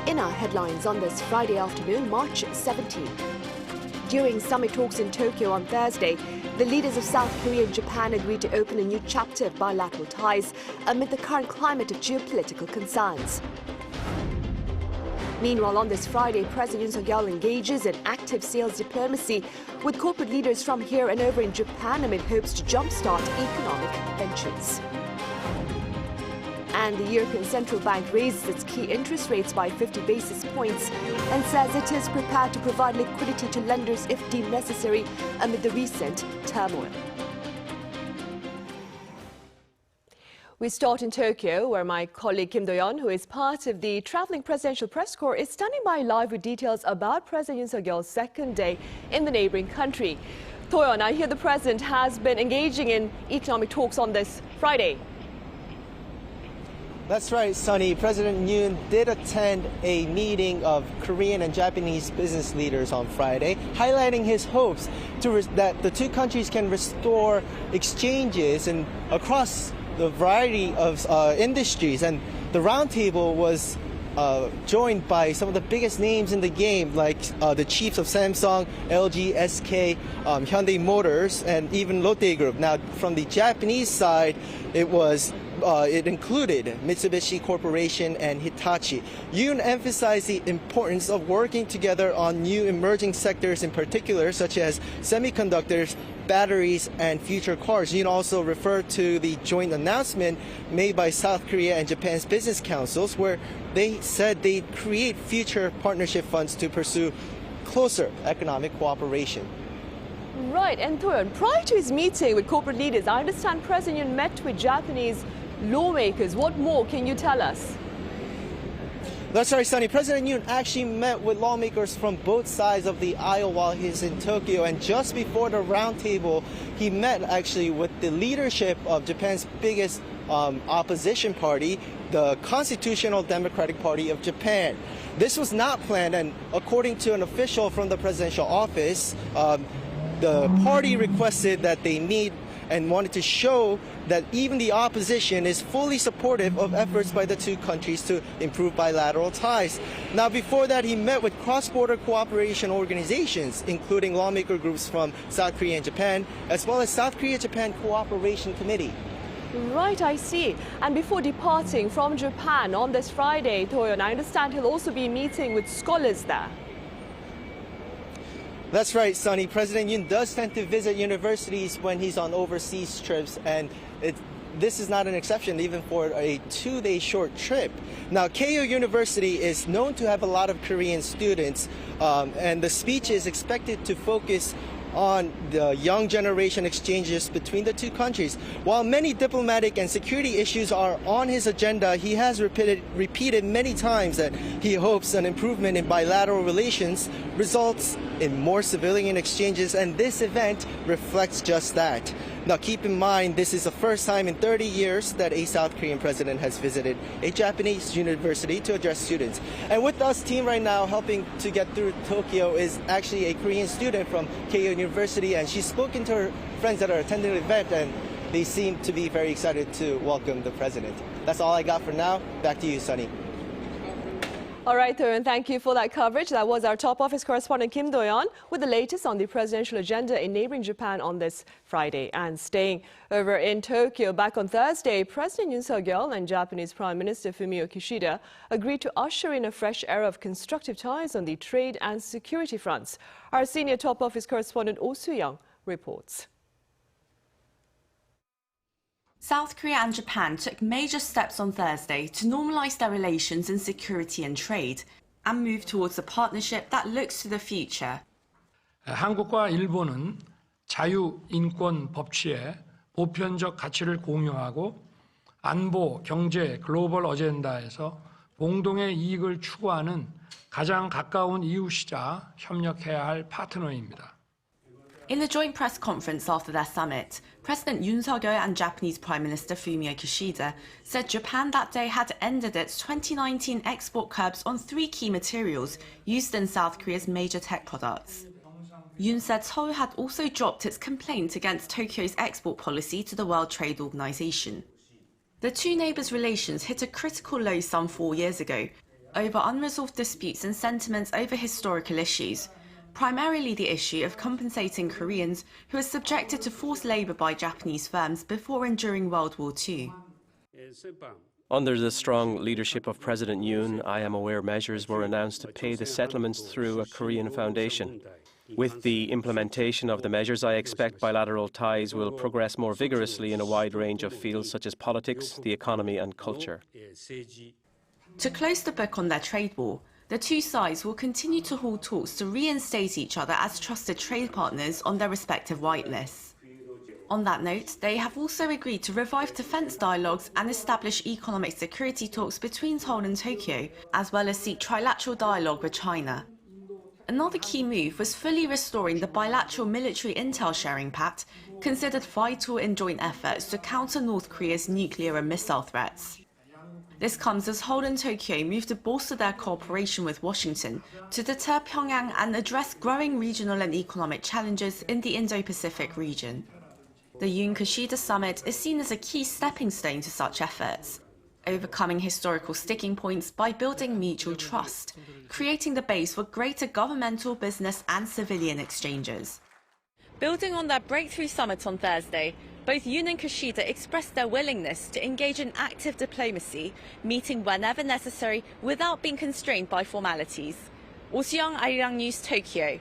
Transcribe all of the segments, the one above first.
In our headlines on this Friday afternoon, March 17. During summit talks in Tokyo on Thursday, the leaders of South Korea and Japan agreed to open a new chapter of bilateral ties amid the current climate of geopolitical concerns. Meanwhile, on this Friday, President Yoon-Kishida engages in active sales diplomacy with corporate leaders from here and over in Japan amid hopes to jumpstart economic tensions. And the European Central Bank raises its key interest rates by 50 basis points and says it is prepared to provide liquidity to lenders if deemed necessary amid the recent turmoil. We start in Tokyo, where my colleague Kim Do-yeon, who is part of the traveling presidential press corps, is standing by live with details about President Yoon-Suk-yeol's second day in the neighboring country. Do-yeon, I hear the president has been engaging in economic talks on this Friday. That's right, Sunny. President Yoon did attend a meeting of Korean and Japanese business leaders on Friday, highlighting his hopes that the two countries can restore exchanges and across the variety of industries. And the roundtable was joined by some of the biggest names in the game, like the chiefs of Samsung, LG, SK, Hyundai Motors, and even Lotte Group. Now, from the Japanese side, it included Mitsubishi Corporation and Hitachi. Yoon emphasized the importance of working together on new emerging sectors in particular, such as semiconductors, batteries, and future cars. Yoon also referred to the joint announcement made by South Korea and Japan's business councils, where they said they'd create future partnership funds to pursue closer economic cooperation. Right, and Do-yeon, prior to his meeting with corporate leaders, I understand President Yoon met with Japanese lawmakers. What more can you tell us? That's right, Sunny. President Yoon actually met with lawmakers from both sides of the aisle while he's in Tokyo. And just before the roundtable, he met actually with the leadership of Japan's biggest opposition party, the Constitutional Democratic Party of Japan. This was not planned, and according to an official from the presidential office, the party requested that they meet and wanted to show that even the opposition is fully supportive of efforts by the two countries to improve bilateral ties. Now, before that, he met with cross-border cooperation organizations, including lawmaker groups from South Korea and Japan, as well as South Korea-Japan Cooperation Committee. Right, I see. And before departing from Japan on this Friday, Do-yeon, I understand he'll also be meeting with scholars there. That's right, Sunny. President Yoon does tend to visit universities when he's on overseas trips, and this is not an exception, even for a 2-day short trip. Now, Keio University is known to have a lot of Korean students, and the speech is expected to focus on the young generation exchanges between the two countries. While many diplomatic and security issues are on his agenda, he has repeated many times that he hopes an improvement in bilateral relations results in more civilian exchanges, and this event reflects just that. Now, keep in mind, this is the first time in 30 years that a South Korean president has visited a Japanese university to address students. And with us, team right now helping to get through Tokyo is actually a Korean student from Keio University, and she's spoken to her friends that are attending the event, and they seem to be very excited to welcome the president. That's all I got for now. Back to you, Sunny. All right, Do-yeon, thank you for that coverage. That was our top office correspondent Kim Do-yeon with the latest on the presidential agenda in neighboring Japan on this Friday. And staying over in Tokyo, back on Thursday, President Yoon-Suk-yeol and Japanese Prime Minister Yoon-Kishida agreed to usher in a fresh era of constructive ties on the trade and security fronts. Our senior top office correspondent Oh Soo-young reports. South Korea and Japan took major steps on Thursday to normalise their relations in security and trade and move towards a partnership that looks to the future. 한국과 일본은 자유, 인권, 법치의 보편적 가치를 공유하고 안보, 경제, 글로벌 어젠다에서 공동의 이익을 추구하는 가장 가까운 이웃이자 협력해야 할 파트너입니다. In the joint press conference after their summit, President Yoon-Suk-yeol and Japanese Prime Minister Yoon-Kishida said Japan that day had ended its 2019 export curbs on 3 key materials used in South Korea's major tech products. Yoon said Seoul had also dropped its complaint against Tokyo's export policy to the World Trade Organization. The two neighbours' relations hit a critical low some 4 years ago, over unresolved disputes and sentiments over historical issues, primarily the issue of compensating Koreans who were subjected to forced labor by Japanese firms before and during World War II. Under the strong leadership of President Yoon, I am aware measures were announced to pay the settlements through a Korean foundation. With the implementation of the measures, I expect bilateral ties will progress more vigorously in a wide range of fields such as politics, the economy and culture. To close the book on their trade war, the two sides will continue to hold talks to reinstate each other as trusted trade partners on their respective whitelists. On that note, they have also agreed to revive defence dialogues and establish economic security talks between Seoul and Tokyo, as well as seek trilateral dialogue with China. Another key move was fully restoring the bilateral military intel sharing pact, considered vital in joint efforts to counter North Korea's nuclear and missile threats. This comes as Seoul and Tokyo move to bolster their cooperation with Washington to deter Pyongyang and address growing regional and economic challenges in the Indo-Pacific region. The Yoon-Kishida summit is seen as a key stepping stone to such efforts, overcoming historical sticking points by building mutual trust, creating the base for greater governmental, business and civilian exchanges. Building on their breakthrough summit on Thursday, both Yoon and Kishida expressed their willingness to engage in active diplomacy, meeting whenever necessary without being constrained by formalities. Oh Soo-young, Arirang News, Tokyo.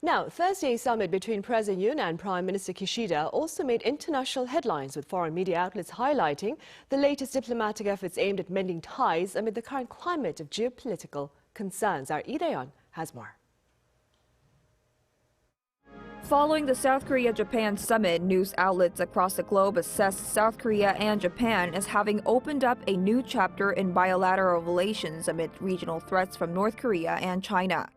Now, Thursday's summit between President Yoon and Prime Minister Kishida also made international headlines, with foreign media outlets highlighting the latest diplomatic efforts aimed at mending ties amid the current climate of geopolitical concerns. Our Lee Dae-yeon has more. Following the South Korea-Japan summit, news outlets across the globe assessed South Korea and Japan as having opened up a new chapter in bilateral relations amid regional threats from North Korea and China.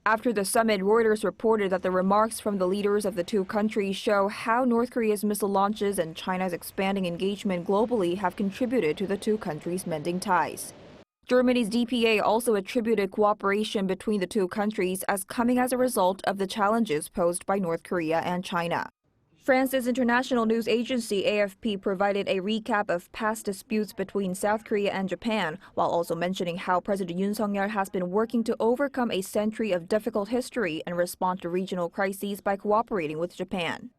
After the summit, Reuters reported that the remarks from the leaders of the two countries show how North Korea's missile launches and China's expanding engagement globally have contributed to the two countries mending ties. Germany's DPA also attributed cooperation between the two countries as coming as a result of the challenges posed by North Korea and China. France's international news agency AFP provided a recap of past disputes between South Korea and Japan, while also mentioning how President Yoon Suk-yeol has been working to overcome a century of difficult history and respond to regional crises by cooperating with Japan.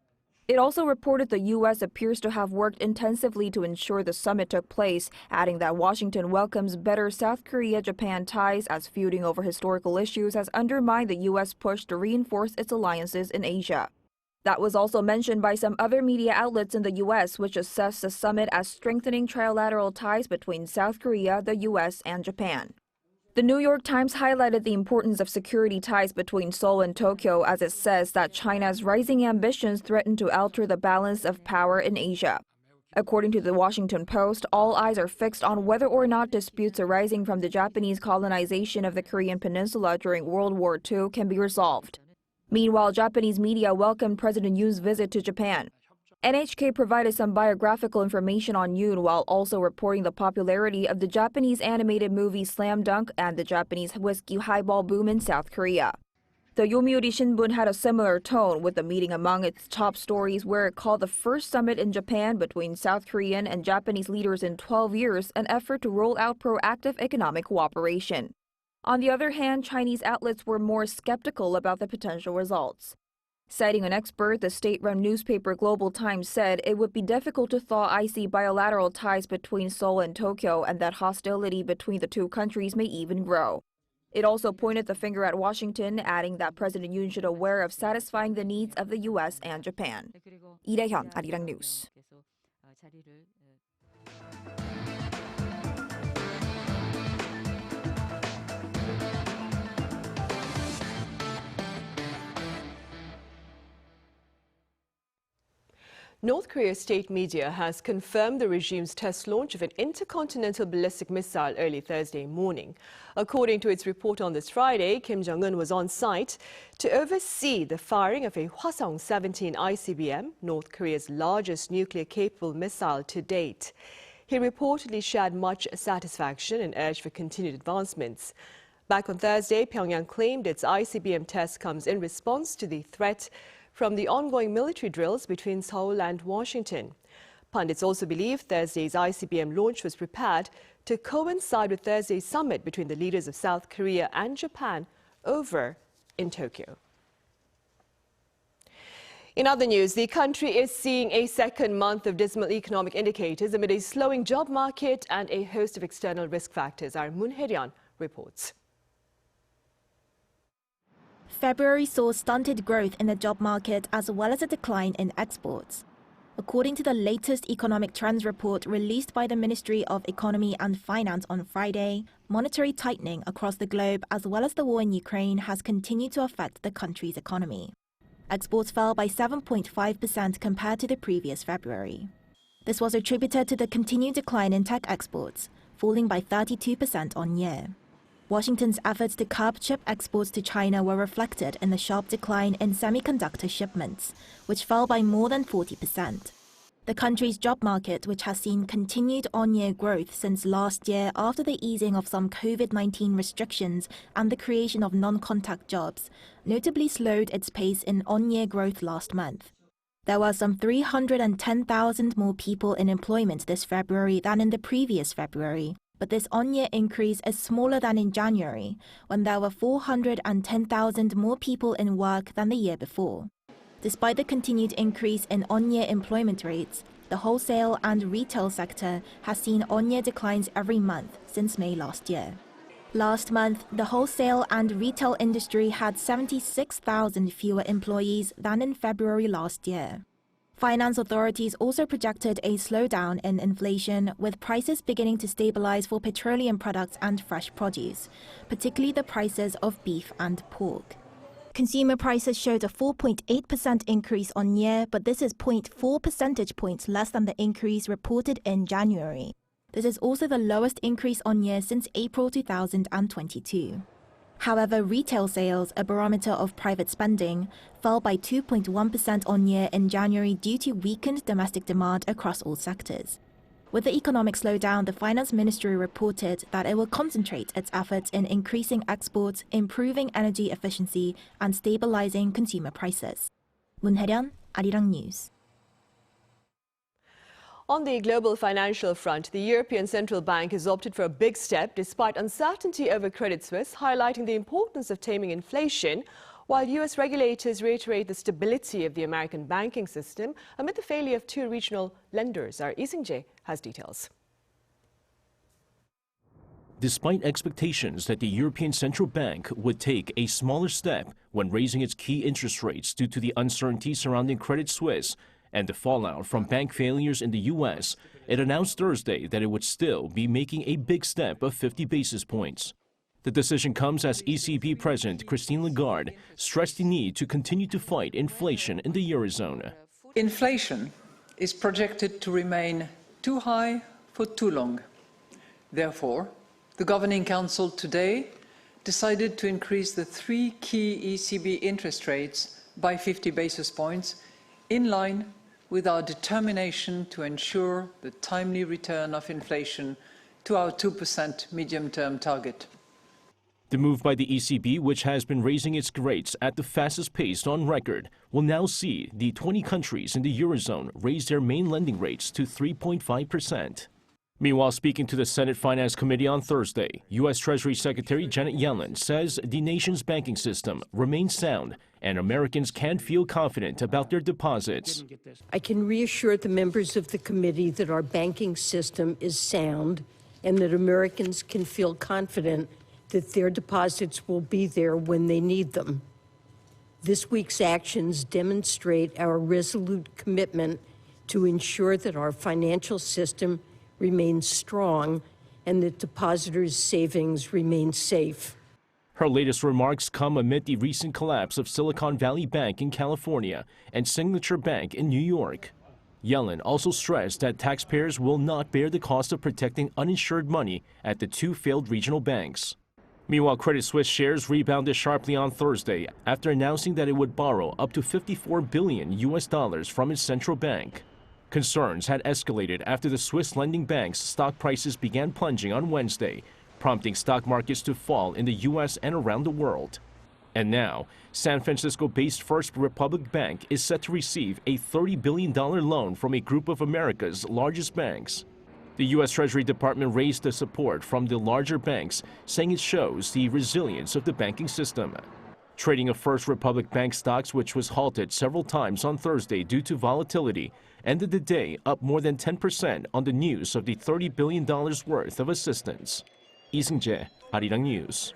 It also reported the U.S. appears to have worked intensively to ensure the summit took place, adding that Washington welcomes better South Korea-Japan ties as feuding over historical issues has undermined the U.S. push to reinforce its alliances in Asia. That was also mentioned by some other media outlets in the U.S., which assessed the summit as strengthening trilateral ties between South Korea, the U.S., and Japan. The New York Times highlighted the importance of security ties between Seoul and Tokyo, as it says that China's rising ambitions threaten to alter the balance of power in Asia. According to the Washington Post, all eyes are fixed on whether or not disputes arising from the Japanese colonization of the Korean peninsula during World War II can be resolved. Meanwhile, Japanese media welcomed President Yoon's visit to Japan. NHK provided some biographical information on Yoon while also reporting the popularity of the Japanese animated movie Slam Dunk and the Japanese whiskey highball boom in South Korea. The Yomiuri Shinbun had a similar tone, with the meeting among its top stories, where it called the first summit in Japan between South Korean and Japanese leaders in 12 years an effort to roll out proactive economic cooperation. On the other hand, Chinese outlets were more skeptical about the potential results. Citing an expert, the state-run newspaper Global Times said it would be difficult to thaw icy bilateral ties between Seoul and Tokyo and that hostility between the two countries may even grow. It also pointed the finger at Washington, adding that President Yoon should be aware of satisfying the needs of the U.S. and Japan. Lee Dae-yeon, Arirang News. North Korea's state media has confirmed the regime's test launch of an intercontinental ballistic missile early Thursday morning. According to its report on this Friday, Kim Jong-un was on site to oversee the firing of a Hwasong-17 ICBM, North Korea's largest nuclear-capable missile to date. He reportedly shared much satisfaction and urged for continued advancements. Back on Thursday, Pyongyang claimed its ICBM test comes in response to the threat from the ongoing military drills between Seoul and Washington. Pundits also believe Thursday's ICBM launch was prepared to coincide with Thursday's summit between the leaders of South Korea and Japan over in Tokyo. In other news, the country is seeing a second month of dismal economic indicators amid a slowing job market and a host of external risk factors. Our Moon Hye-ryeon reports. February saw stunted growth in the job market as well as a decline in exports. According to the latest economic trends report released by the Ministry of Economy and Finance on Friday, monetary tightening across the globe as well as the war in Ukraine has continued to affect the country's economy. Exports fell by 7.5% compared to the previous February. This was attributed to the continued decline in tech exports, falling by 32% on year. Washington's efforts to curb chip exports to China were reflected in the sharp decline in semiconductor shipments, which fell by more than 40%. The country's job market, which has seen continued on-year growth since last year after the easing of some COVID-19 restrictions and the creation of non-contact jobs, notably slowed its pace in on-year growth last month. There were some 310,000 more people in employment this February than in the previous February, but this on-year increase is smaller than in January, when there were 410,000 more people in work than the year before. Despite the continued increase in on-year employment rates, the wholesale and retail sector has seen on-year declines every month since May last year. Last month, the wholesale and retail industry had 76,000 fewer employees than in February last year. Finance authorities also projected a slowdown in inflation, with prices beginning to stabilize for petroleum products and fresh produce, particularly the prices of beef and pork. Consumer prices showed a 4.8% increase on year, but this is 0.4 percentage points less than the increase reported in January. This is also the lowest increase on year since April 2022. However, retail sales, a barometer of private spending, fell by 2.1% on year in January due to weakened domestic demand across all sectors. With the economic slowdown, the Finance Ministry reported that it will concentrate its efforts in increasing exports, improving energy efficiency, and stabilizing consumer prices. Moon Hye-ryeon, Arirang News. On the global financial front, the European Central Bank has opted for a big step despite uncertainty over Credit Suisse, highlighting the importance of taming inflation, while U.S. regulators reiterate the stability of the American banking system amid the failure of two regional lenders. Our Lee Seung-jae has details. Despite expectations that the European Central Bank would take a smaller step when raising its key interest rates due to the uncertainty surrounding Credit Suisse and the fallout from bank failures in the U.S., it announced Thursday that it would still be making a big step of 50 basis points. The decision comes as ECB President Christine Lagarde stressed the need to continue to fight inflation in the Eurozone. Inflation is projected to remain too high for too long. Therefore, the Governing Council today decided to increase the three key ECB interest rates by 50 basis points, in line with our determination to ensure the timely return of inflation to our 2% medium-term target. The move by the ECB, which has been raising its rates at the fastest pace on record, will now see the 20 countries in the Eurozone raise their main lending rates to 3.5%. Meanwhile, speaking to the Senate Finance Committee on Thursday, U.S. Treasury Secretary Janet Yellen says the nation's banking system remains sound and Americans can feel confident about their deposits. I can reassure the members of the committee that our banking system is sound and that Americans can feel confident that their deposits will be there when they need them. This week's actions demonstrate our resolute commitment to ensure that our financial system remains strong and that depositors' savings remain safe. Her latest remarks come amid the recent collapse of Silicon Valley Bank in California and Signature Bank in New York. Yellen also stressed that taxpayers will not bear the cost of protecting uninsured money at the two failed regional banks. Meanwhile, Credit Suisse shares rebounded sharply on Thursday after announcing that it would borrow up to $54 billion from its central bank. Concerns had escalated after the Swiss lending bank's stock prices began plunging on Wednesday, prompting stock markets to fall in the U.S. and around the world. And now, San Francisco-based First Republic Bank is set to receive a $30 billion loan from a group of America's largest banks. The U.S. Treasury Department raised the support from the larger banks, saying it shows the resilience of the banking system. Trading of First Republic Bank stocks, which was halted several times on Thursday due to volatility, ended the day up more than 10% on the news of the $30 billion worth of assistance. Lee Seung-jae, Arirang News.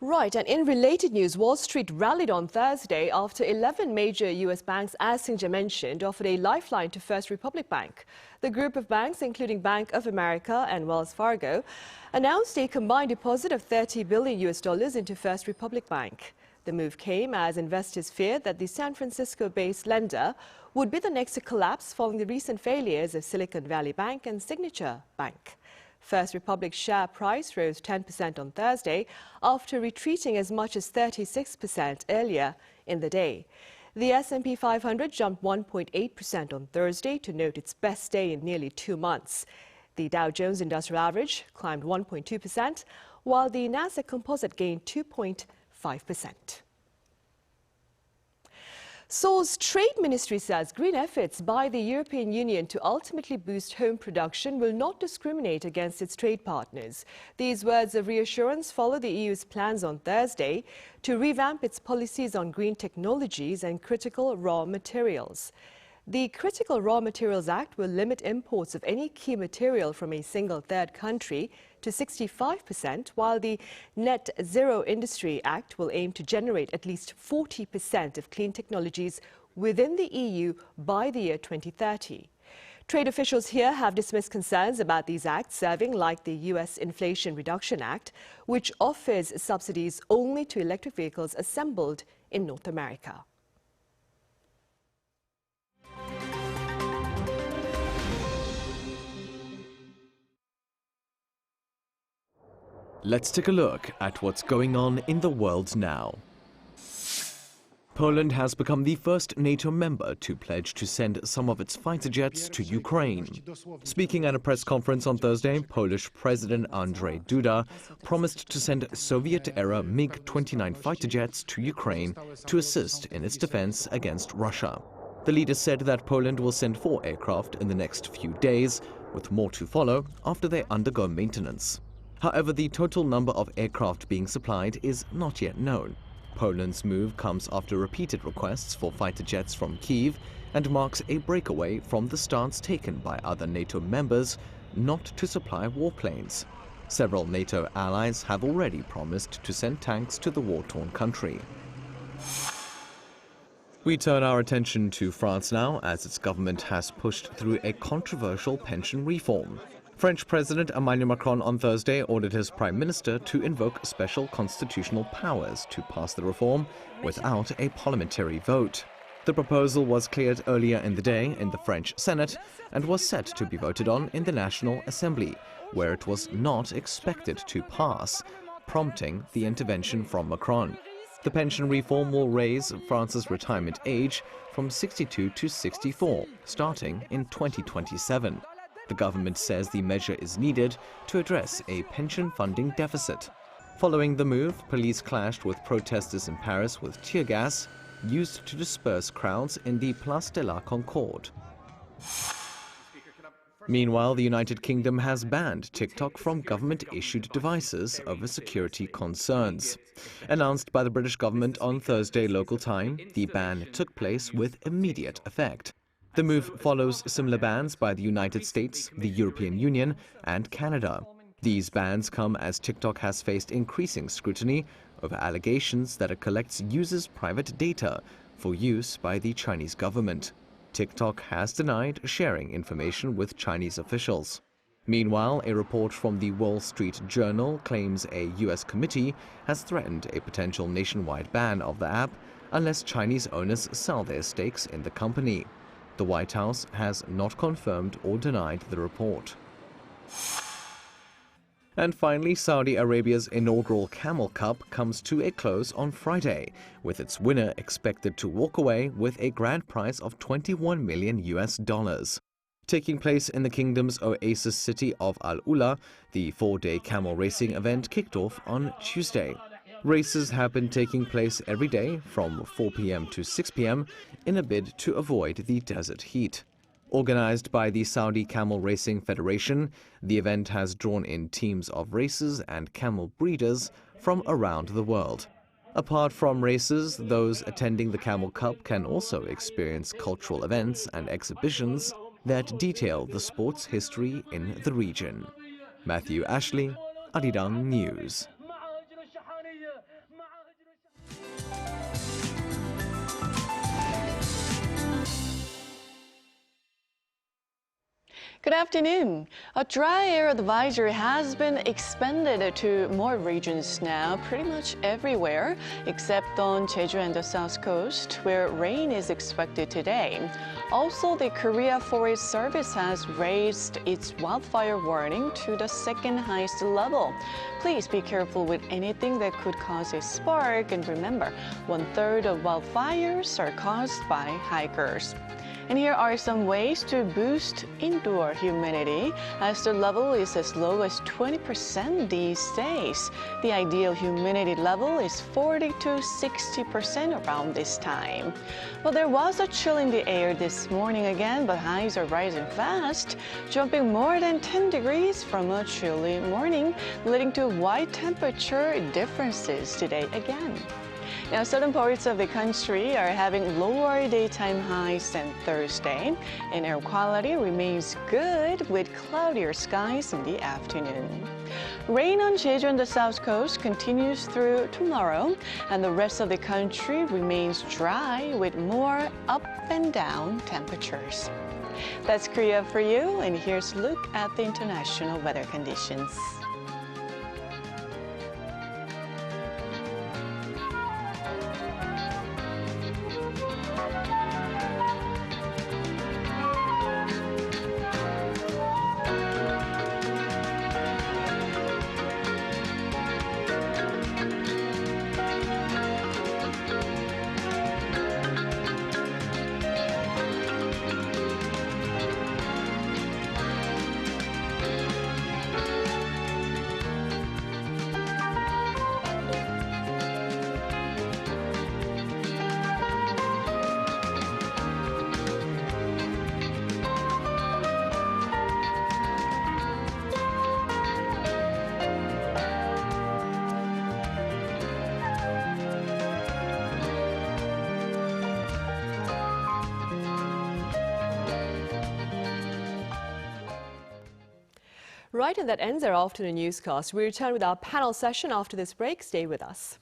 Right, and in related news, Wall Street rallied on Thursday after 11 major U.S. banks, as Seung-jae mentioned, offered a lifeline to First Republic Bank. The group of banks, including Bank of America and Wells Fargo, announced a combined deposit of $30 billion into First Republic Bank. The move came as investors feared that the San Francisco-based lender would be the next to collapse following the recent failures of Silicon Valley Bank and Signature Bank. First Republic's share price rose 10% on Thursday after retreating as much as 36% earlier in the day. The S&P 500 jumped 1.8% on Thursday to note its best day in nearly 2 months. The Dow Jones Industrial Average climbed 1.2%, while the Nasdaq Composite gained 2.5%. Seoul's trade ministry says green efforts by the European Union to ultimately boost home production will not discriminate against its trade partners. These words of reassurance follow the EU's plans on Thursday to revamp its policies on green technologies and critical raw materials. The Critical Raw Materials Act will limit imports of any key material from a single third country to 65%, while the Net Zero Industry Act will aim to generate at least 40% of clean technologies within the EU by the year 2030. Trade officials here have dismissed concerns about these acts serving like the US Inflation Reduction Act, which offers subsidies only to electric vehicles assembled in North America. Let's take a look at what's going on in the world now. Poland has become the first NATO member to pledge to send some of its fighter jets to Ukraine. Speaking at a press conference on Thursday, Polish President Andrzej Duda promised to send Soviet-era MiG-29 fighter jets to Ukraine to assist in its defense against Russia. The leader said that Poland will send 4 aircraft in the next few days, with more to follow after they undergo maintenance. However, the total number of aircraft being supplied is not yet known. Poland's move comes after repeated requests for fighter jets from Kyiv and marks a breakaway from the stance taken by other NATO members not to supply warplanes. Several NATO allies have already promised to send tanks to the war-torn country. We turn our attention to France now, as its government has pushed through a controversial pension reform. French President Emmanuel Macron on Thursday ordered his Prime Minister to invoke special constitutional powers to pass the reform without a parliamentary vote. The proposal was cleared earlier in the day in the French Senate and was set to be voted on in the National Assembly, where it was not expected to pass, prompting the intervention from Macron. The pension reform will raise France's retirement age from 62 to 64, starting in 2027. The government says the measure is needed to address a pension funding deficit. Following the move, police clashed with protesters in Paris with tear gas used to disperse crowds in the Place de la Concorde. Meanwhile, the United Kingdom has banned TikTok from government-issued devices over security concerns. Announced by the British government on Thursday local time, the ban took place with immediate effect. The move follows similar bans by the United States, the European Union, and Canada. These bans come as TikTok has faced increasing scrutiny over allegations that it collects users' private data for use by the Chinese government. TikTok has denied sharing information with Chinese officials. Meanwhile, a report from the Wall Street Journal claims a U.S. committee has threatened a potential nationwide ban of the app unless Chinese owners sell their stakes in the company. The White House has not confirmed or denied the report. And finally, Saudi Arabia's inaugural Camel Cup comes to a close on Friday, with its winner expected to walk away with a grand prize of $21 million. Taking place in the kingdom's oasis city of Al Ula, the 4-day camel racing event kicked off on Tuesday. Races have been taking place every day from 4 p.m. to 6 p.m. in a bid to avoid the desert heat. Organized by the Saudi Camel Racing Federation, the event has drawn in teams of racers and camel breeders from around the world. Apart from races, those attending the Camel Cup can also experience cultural events and exhibitions that detail the sport's history in the region. Matthew Ashley, Arirang News. Good afternoon. A dry air advisory has been expanded to more regions now, pretty much everywhere, except on Jeju and the south coast, where rain is expected today. Also, the Korea Forest Service has raised its wildfire warning to the second highest level. Please be careful with anything that could cause a spark, and remember, 1/3 of wildfires are caused by hikers. And here are some ways to boost indoor humidity, as the level is as low as 20% these days. The ideal humidity level is 40 to 60% around this time. Well, there was a chill in the air this morning again, but highs are rising fast, jumping more than 10 degrees from a chilly morning, leading to wide temperature differences today again. Now, southern parts of the country are having lower daytime highs than Thursday, and air quality remains good with cloudier skies in the afternoon. Rain on Jeju and the south coast continues through tomorrow, and the rest of the country remains dry with more up and down temperatures. That's Korea for you, and here's a look at the international weather conditions. Right, and that ends our afternoon newscast. We return with our panel session after this break. Stay with us.